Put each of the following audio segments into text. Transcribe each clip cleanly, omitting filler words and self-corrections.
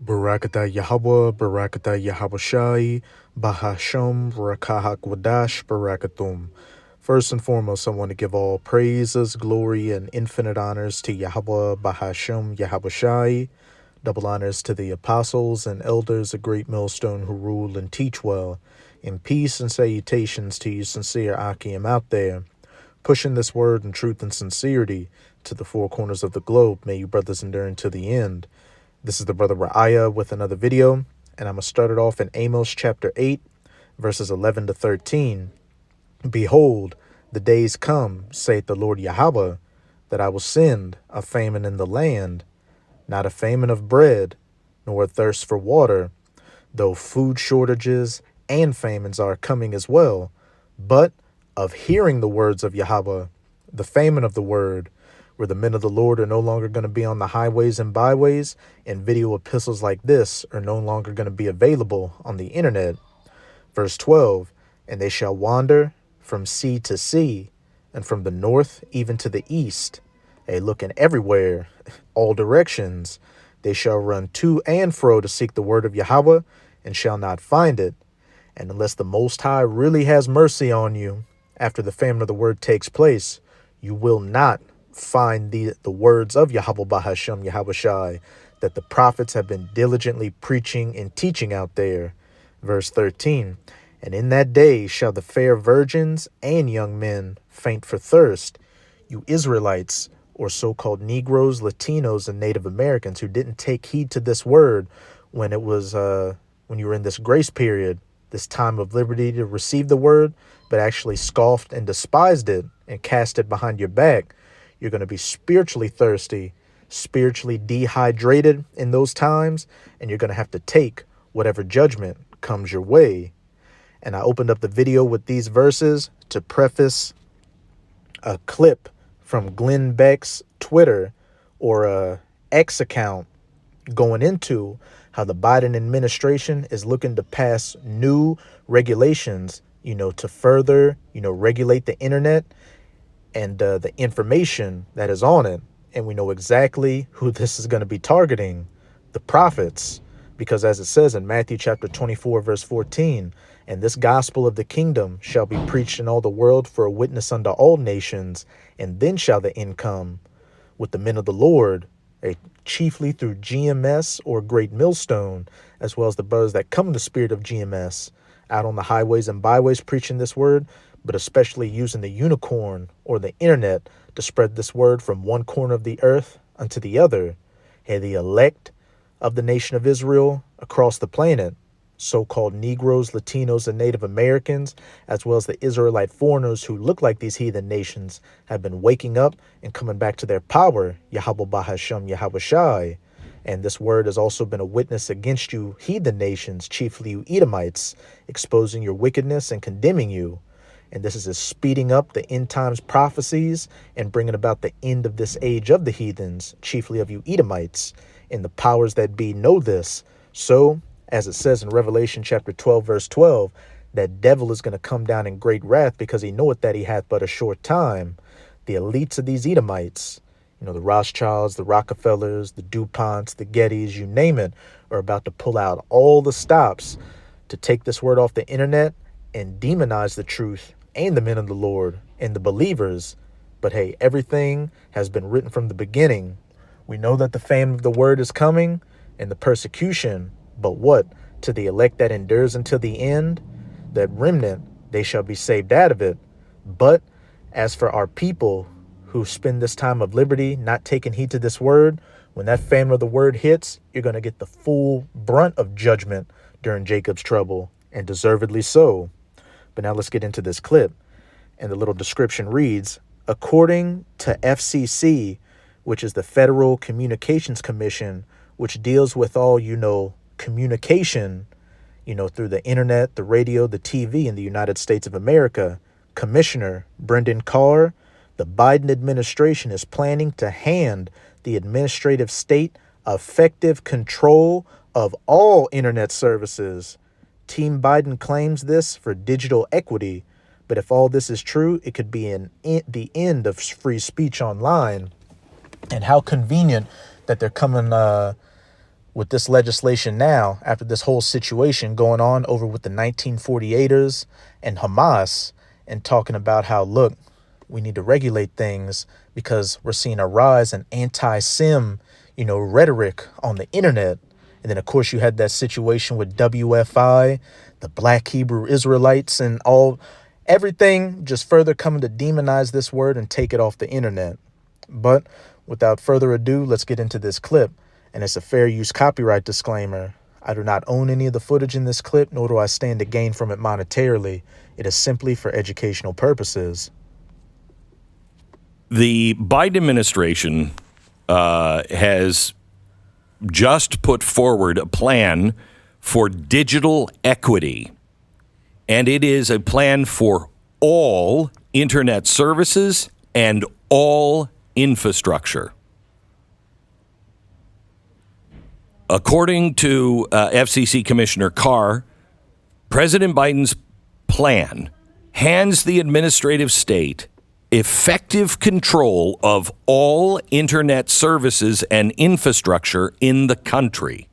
Barakatah Yahweh, Barakatah Yahweh Bahasham, Rakahak Wadash, Barakatum. First and foremost, I want to give all praises, glory, and infinite honors to Yahweh, Bahasham, Yahweh. Double honors to the apostles and elders of Great Millstone who rule and teach well. In peace and salutations to you sincere Akim out there, pushing this word in truth and sincerity to the four corners of the globe. May you brothers endure until the end. This is the brother Ra'aya with another video, and I'm going to start it off in Amos chapter 8, verses 11 to 13. Behold, the days come, saith the Lord Yahweh, that I will send a famine in the land, not a famine of bread, nor a thirst for water, though food shortages and famines are coming as well, but of hearing the words of Yahweh, the famine of the word, where the men of the Lord are no longer going to be on the highways and byways, and video epistles like this are no longer going to be available on the internet. Verse 12, and they shall wander from sea to sea, and from the north even to the east, looking everywhere, all directions. They shall run to and fro to seek the word of Yahweh, and shall not find it. And unless the Most High really has mercy on you, after the famine of the word takes place, you will not find the words of Yahweh Bahasham Yahweh Shai that the prophets have been diligently preaching and teaching out there. Verse 13, and in that day shall the fair virgins and young men faint for thirst. You Israelites, or so-called Negroes, Latinos, and Native Americans who didn't take heed to this word when it was when you were in this grace period, this time of liberty to receive the word, but actually scoffed and despised it and cast it behind your back. You're going to be spiritually thirsty, spiritually dehydrated in those times, and you're going to have to take whatever judgment comes your way. And I opened up the video with these verses to preface a clip from Glenn Beck's Twitter or X account going into how the Biden administration is looking to pass new regulations, to further, regulate the internet and the information that is on it. And we know exactly who this is going to be targeting, the prophets, because as it says in Matthew chapter 24, verse 14, and this gospel of the kingdom shall be preached in all the world for a witness unto all nations, and then shall the end come with the men of the Lord, chiefly through GMS or Great Millstone, as well as the brothers that come in the spirit of GMS, out on the highways and byways preaching this word, but especially using the unicorn or the internet to spread this word from one corner of the earth unto the other. Hey, the elect of the nation of Israel across the planet, so-called Negroes, Latinos, and Native Americans, as well as the Israelite foreigners who look like these heathen nations, have been waking up and coming back to their power, Yahweh Bahasham Yahweh Shai. And this word has also been a witness against you heathen nations, chiefly you Edomites, exposing your wickedness and condemning you. And this is speeding up the end times prophecies and bringing about the end of this age of the heathens, chiefly of you Edomites. And the powers that be know this. So, as it says in Revelation chapter 12, verse 12, that devil is going to come down in great wrath because he knoweth that he hath but a short time. The elites of these Edomites, the Rothschilds, the Rockefellers, the DuPonts, the Gettys, you name it, are about to pull out all the stops to take this word off the internet and demonize the truth and the men of the Lord and the believers. But hey, everything has been written from the beginning. We know that the fame of the word is coming and the persecution, but what? To the elect that endures until the end, that remnant, they shall be saved out of it. But as for our people who spend this time of liberty not taking heed to this word, when that famine of the word hits, you're going to get the full brunt of judgment during Jacob's trouble, and deservedly so. But now let's get into this clip. And the little description reads, according to FCC, which is the Federal Communications Commission, which deals with all, communication, through the internet, the radio, the TV in the United States of America, Commissioner Brendan Carr, the Biden administration is planning to hand the administrative state effective control of all internet services. Team Biden claims this for digital equity, but if all this is true, it could be the end of free speech online. And how convenient that they're coming with this legislation now, after this whole situation going on over with the 1948ers and Hamas, and talking about how, look, we need to regulate things because we're seeing a rise in anti-Sim, rhetoric on the internet. And then, of course, you had that situation with WFI, the Black Hebrew Israelites, and everything just further coming to demonize this word and take it off the internet. But without further ado, let's get into this clip. And it's a fair use copyright disclaimer. I do not own any of the footage in this clip, nor do I stand to gain from it monetarily. It is simply for educational purposes. The Biden administration has just put forward a plan for digital equity, and it is a plan for all internet services and all infrastructure. According to FCC Commissioner Carr, President Biden's plan hands the administrative state effective control of all internet services and infrastructure in the country.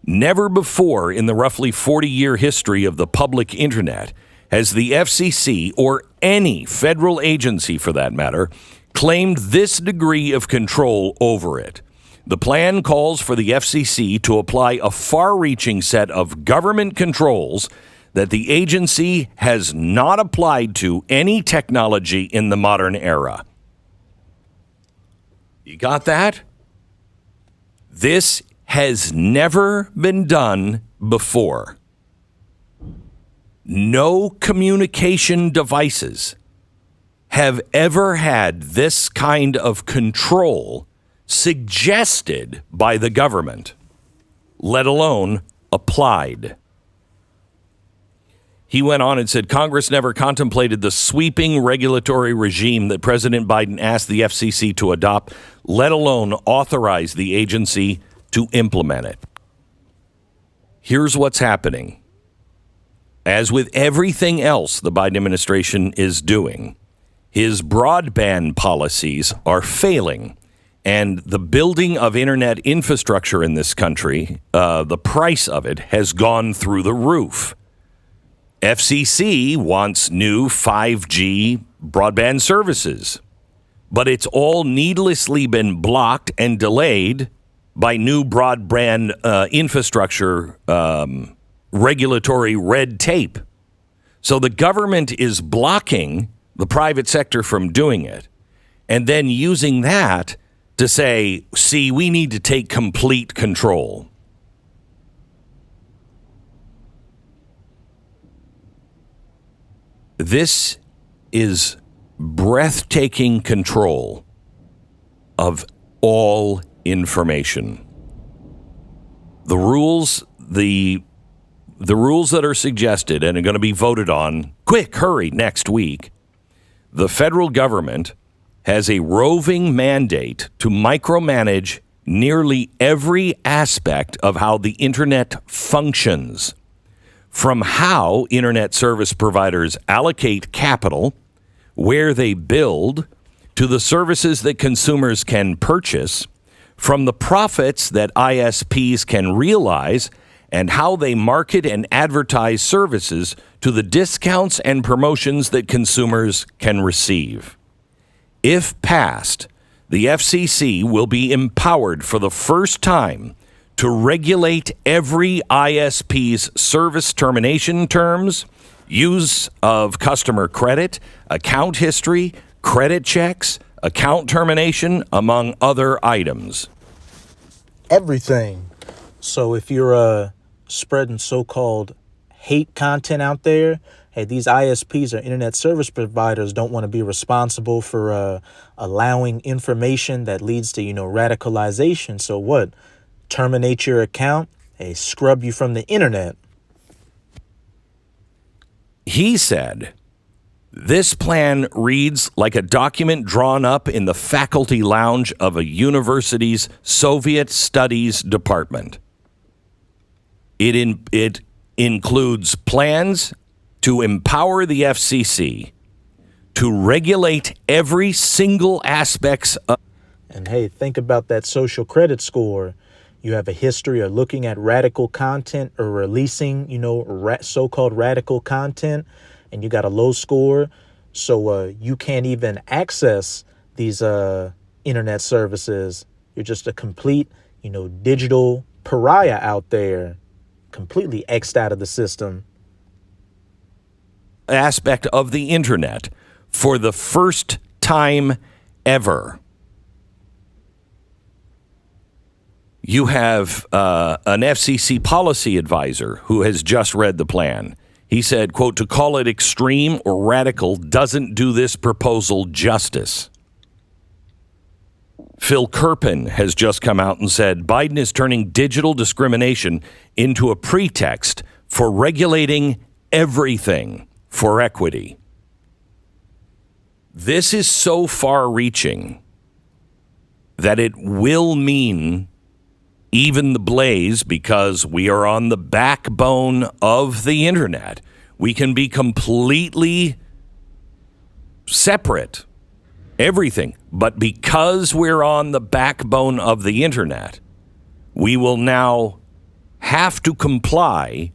Never before in the roughly 40-year history of the public internet has the FCC, or any federal agency for that matter, claimed this degree of control over it. The plan calls for the FCC to apply a far-reaching set of government controls that the agency has not applied to any technology in the modern era. You got that? This has never been done before. No communication devices have ever had this kind of control suggested by the government, let alone applied. He went on and said Congress never contemplated the sweeping regulatory regime that President Biden asked the FCC to adopt, let alone authorize the agency to implement it. Here's what's happening. As with everything else the Biden administration is doing, his broadband policies are failing. And the building of internet infrastructure in this country, the price of it has gone through the roof. FCC wants new 5G broadband services, but it's all needlessly been blocked and delayed by new broadband infrastructure regulatory red tape. So the government is blocking the private sector from doing it, and then using that to say, see, we need to take complete control. This is breathtaking control of all information. The rules that are suggested and are going to be voted on, quick, hurry, next week, the federal government has a roving mandate to micromanage nearly every aspect of how the internet functions, from how internet service providers allocate capital, where they build, to the services that consumers can purchase, from the profits that ISPs can realize, and how they market and advertise services, to the discounts and promotions that consumers can receive. If passed, the FCC will be empowered for the first time to regulate every ISP's service termination terms, use of customer credit, account history, credit checks, account termination, among other items. Everything. So if you're spreading so-called hate content out there, hey, these ISPs or internet service providers don't want to be responsible for allowing information that leads to, radicalization. So what? Terminate your account? Hey, scrub you from the internet. He said, this plan reads like a document drawn up in the faculty lounge of a university's Soviet studies department. It includes plans to empower the FCC to regulate every single aspect of... And hey, think about that social credit score. You have a history of looking at radical content or releasing, so-called radical content, and you got a low score. So you can't even access these internet services. You're just a complete, digital pariah out there, completely X'd out of the system. Aspect of the internet for the first time ever. You have an FCC policy advisor who has just read the plan. He said, quote, "To call it extreme or radical doesn't do this proposal justice." Phil Kerpen has just come out and said Biden is turning digital discrimination into a pretext for regulating everything for equity. This is so far-reaching that it will mean even the Blaze, because we are on the backbone of the internet. We can be completely separate, everything. But because we're on the backbone of the internet, we will now have to comply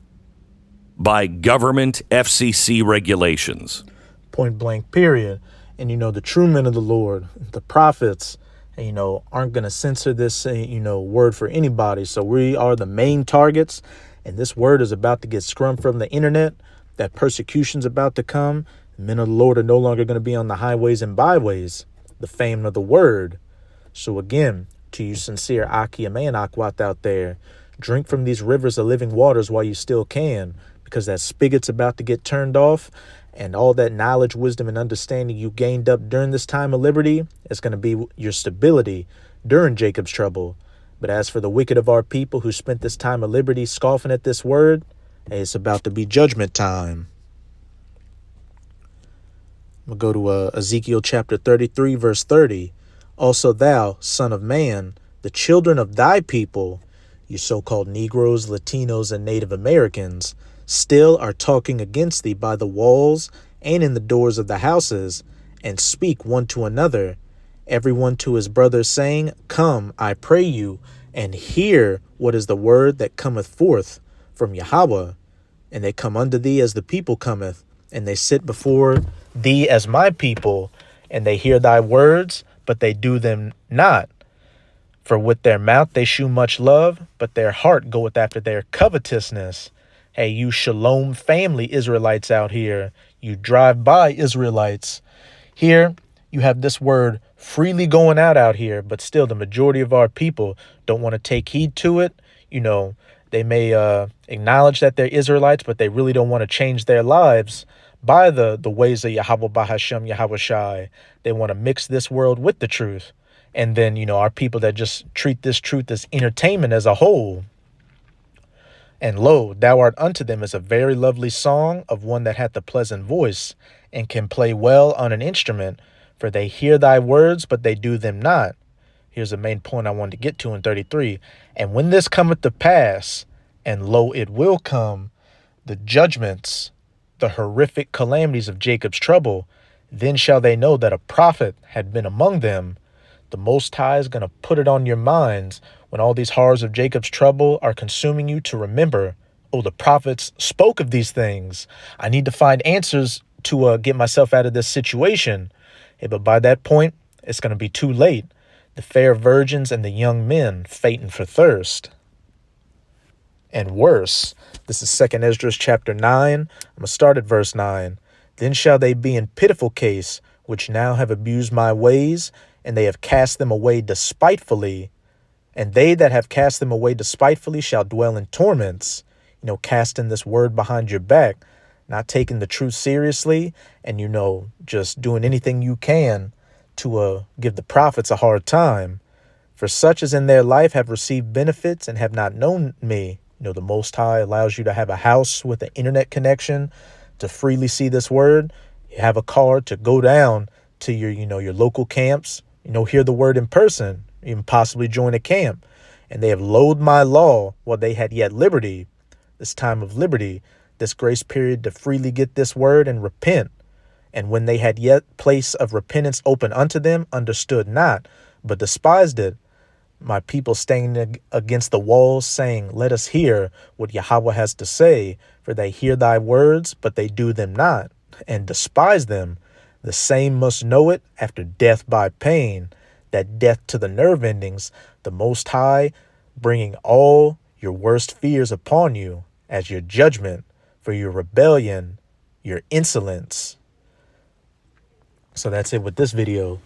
by government FCC regulations. Point blank, period. And, the true men of the Lord, the prophets, aren't going to censor this, word for anybody. So we are the main targets, and this word is about to get scrubbed from the internet. That persecution's about to come. The men of the Lord are no longer going to be on the highways and byways, the fame of the word. So again, to you sincere Akiyame and Akwat out there, drink from these rivers of living waters while you still can, because that spigot's about to get turned off. And all that knowledge, wisdom, and understanding you gained up during this time of liberty is going to be your stability during Jacob's trouble. But as for the wicked of our people who spent this time of liberty scoffing at this word, hey, it's about to be judgment time. We'll go to Ezekiel chapter 33, verse 30. "Also thou, son of man, the children of thy people, you so-called Negroes, Latinos, and Native Americans, still are talking against thee by the walls and in the doors of the houses, and speak one to another, every one to his brother, saying, Come, I pray you, and hear what is the word that cometh forth from Yahweh. And they come unto thee as the people cometh, and they sit before thee as my people, and they hear thy words, but they do them not. For with their mouth they shew much love, but their heart goeth after their covetousness." Hey, you Shalom family Israelites out here, you drive-by Israelites. Here, you have this word freely going out here, but still the majority of our people don't want to take heed to it. They may acknowledge that they're Israelites, but they really don't want to change their lives by the ways of Yahweh Bahashem, Yahweh Shai. They want to mix this world with the truth. And then, our people that just treat this truth as entertainment as a whole. "And lo, thou art unto them as a very lovely song of one that hath a pleasant voice, and can play well on an instrument, for they hear thy words, but they do them not." Here's the main point I wanted to get to in 33. "And when this cometh to pass, and lo, it will come, the judgments, the horrific calamities of Jacob's trouble, then shall they know that a prophet had been among them." The Most High is going to put it on your minds when all these horrors of Jacob's trouble are consuming you to remember, oh, the prophets spoke of these things. I need to find answers to get myself out of this situation. Hey, but by that point, it's going to be too late. The fair virgins and the young men fainting for thirst. And worse, this is 2nd Esdras chapter 9. I'm going to start at verse 9. "Then shall they be in pitiful case, which now have abused my ways, and they have cast them away despitefully. And they that have cast them away despitefully shall dwell in torments." Casting this word behind your back, not taking the truth seriously, and, just doing anything you can to give the prophets a hard time. "For such as in their life have received benefits and have not known me." The Most High allows you to have a house with an internet connection to freely see this word. You have a car to go down to your, your local camps, hear the word in person, even possibly join a camp. "And they have loathed my law while they had yet liberty," this time of liberty, this grace period to freely get this word and repent. "And when they had yet place of repentance open unto them, understood not, but despised it. My people standing against the walls, saying, let us hear what Yahweh has to say, for they hear thy words, but they do them not, and despise them. The same must know it after death by pain, that death to the nerve endings, the Most High, bringing all your worst fears upon you as your judgment for your rebellion, your insolence. So that's it with this video.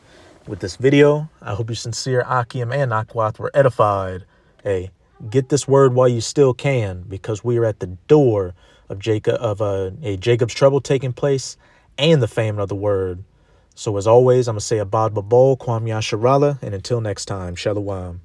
I hope you sincere Akim and Akwath were edified. Hey, get this word while you still can, because we are at the door of Jacob's trouble taking place and the famine of the word. So as always, I'm going to say Abad Babol, Kwam Yasharala, and until next time, Shalom.